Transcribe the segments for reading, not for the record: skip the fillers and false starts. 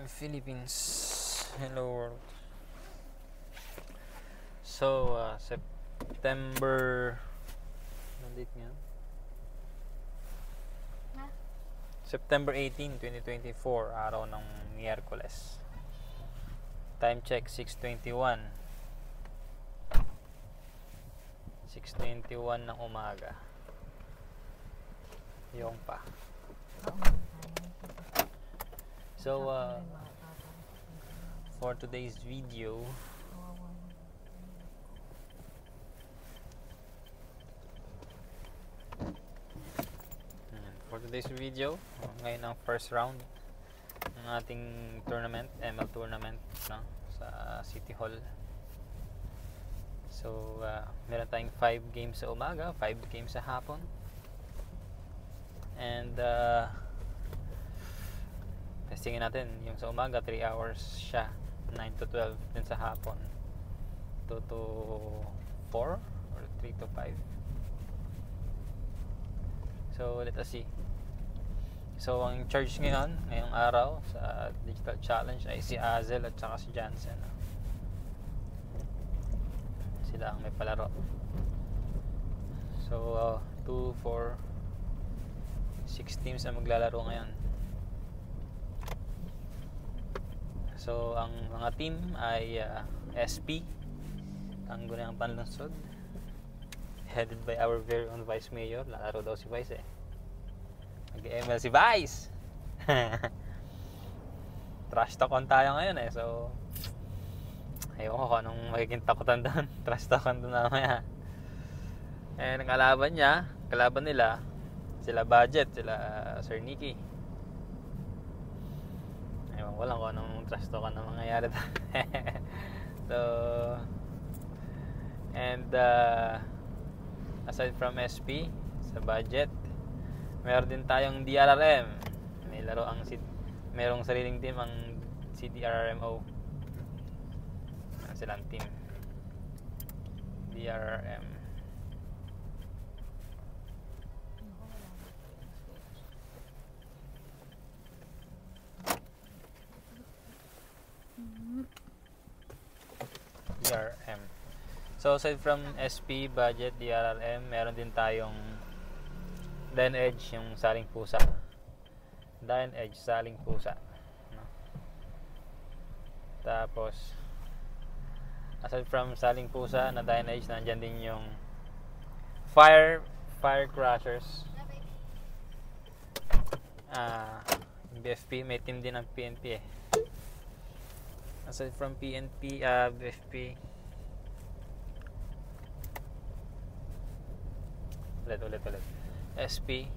Philippines. Hello world. So, September... Anong date nga? September 18, 2024, araw ng Miyerkules. Time check, 6:21. 6:21 ng umaga. Yung pa. So, for today's video, ngayon ang first round ng ating tournament, ML tournament, no, sa City Hall. So, meron tayong 5 games sa umaga, 5 games sa hapon. And testingin natin yung sa umaga, 3 hours siya, 9 to 12. Then sa hapon, 2 to 4 or 3 to 5. So let us see. So ang charge ngayong araw sa digital challenge ay si Azel at saka si Jansen. Sila ang may palaro. So 2, 4, 6 teams ang maglalaro ngayon. So ang mga team ay SP, ang gunang panlungsod, headed by our very own Vice Mayor. Lalaro daw si Vice Mag-ML si Vice. Trash talk on tayo ngayon so ayoko ko kung anong magiging takutan doon. Trash talk on doon mamaya. Ang kalaban nila sila Budget, sila Sir Nicky. Ewan ko lang kung anong trash talk na mangyayari doon. So, and aside from SP sa Budget, meron din tayong DRRM. May laro merong sariling team ang CDRRMO. Silang team DRRM. DRRM. So aside from SP, Budget, DRRM, meron din tayong Dying Edge, yung saling pusa. Dying Edge, saling pusa. No? Tapos, aside from saling pusa na Dying Edge, nandyan din yung Fire Crushers. BFP, may team din ng PNP Aside from PNP, BFP. Ulit. SP,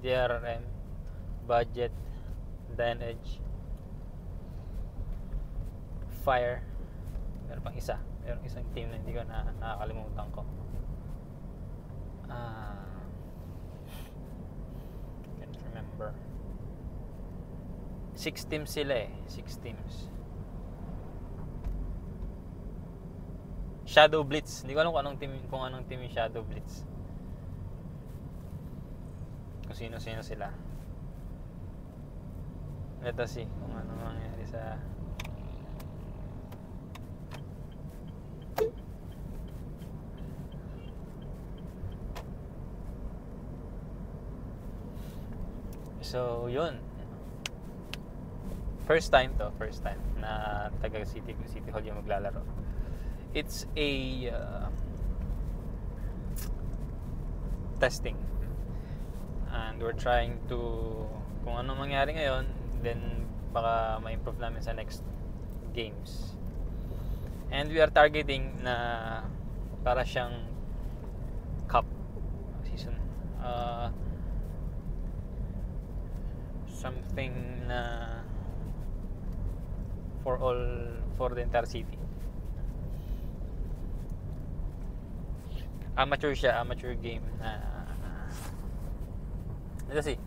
DRRM, Budget, Dying Edge, Fire. Meron pang isa. Meron isang team na hindi ko nakakalimutan ko. Can't remember. 6 teams sila 6 teams. Shadow Blitz. Hindi ko alam kung anong team yung Shadow Blitz. Kung sino-sino sila. Let us see kung ano mangyayari sa So, yun. First time na taga City Hall yung maglalaro. It's a testing. And we're trying to kung ano mangyari ngayon, then baka ma-improve namin sa next games. And we are targeting na para siyang cup season. Something na for the entire city. Amateur game na let's see.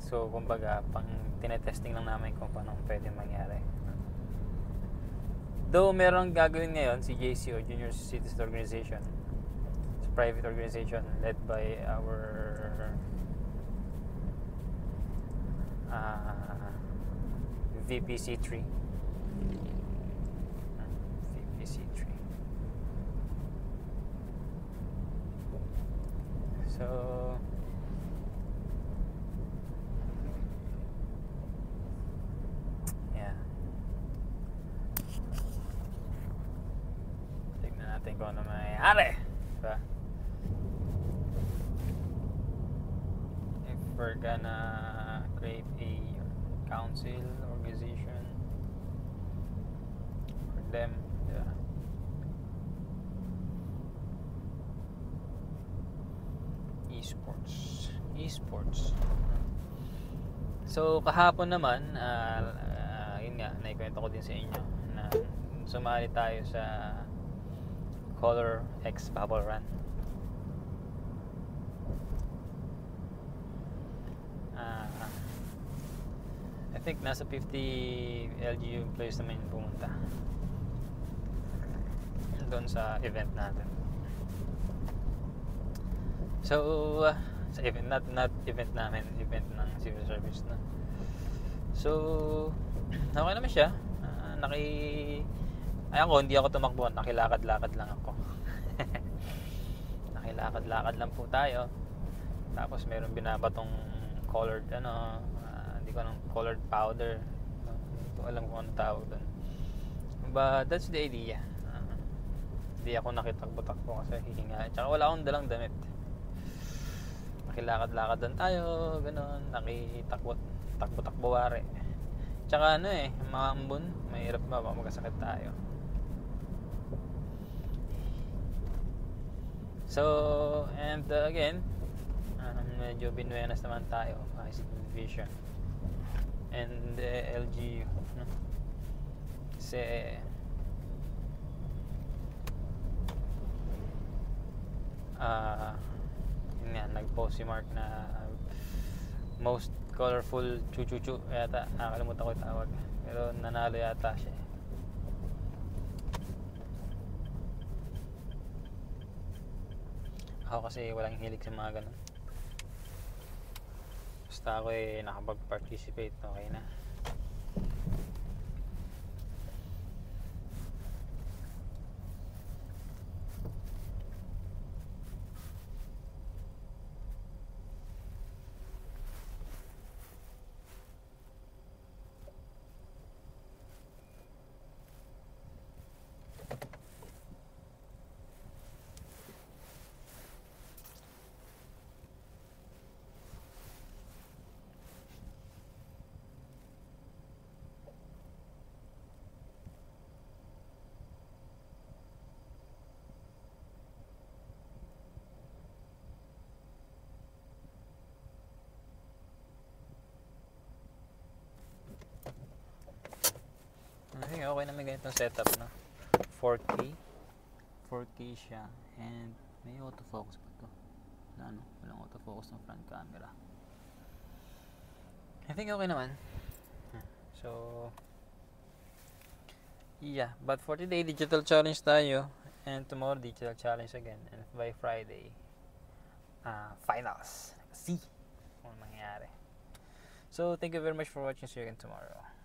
So kumbaga pang tinetesting lang namin kung paano pwede mangyari. Though merong gagawin ngayon si JCO, Junior Citizen Organization. It's a private organization led by our VPC3. VPC3. So yeah, tignan natin kung ano mangyayari, diba? If we're gonna create a council organization for them, yeah. Esports. So kahapon naman, yun nga, naikwento ko din sa inyo na sumali tayo sa Color X Bubble Run. I think nasa 50 LGU players naman yung pumunta doon sa event natin. So sa event, not event namin, event ng civil service na. So okay naman siya. Hindi ako tumakbo, nakilakad-lakad lang ako. Nakilakad-lakad lang po tayo. Tapos meron binabatong colored hindi ko anong colored powder. Hindi ko alam kung ano tawag doon. But that's the idea. Hindi ako nakitakbo-takbo kasi hihinga. Tsaka wala akong dalang damit. Nakilakad-lakad doon tayo, gano'n. Nakitakbo-takbo wari. Tsaka mga ambon, mahirap ba magkasakit tayo. So, and again, medyo binuenas naman tayo, Vision and LGU, no? Kasi yun nga, nag-post si Mark na most colorful chuchuchu yata, nakalimutan ko yung tawag, pero nanalo yata siya. Ako kasi walang hilig sa mga ganun. Basta ako nakapag-participate, okay na. I think okay na may ganitong setup, no? 4K siya, and may autofocus pa to. Walang autofocus ng front camera. I think okay naman. So yeah, but for today, digital challenge tayo, and tomorrow digital challenge again, and by Friday finals. See kung mangyayari. So thank you very much for watching. See you again tomorrow.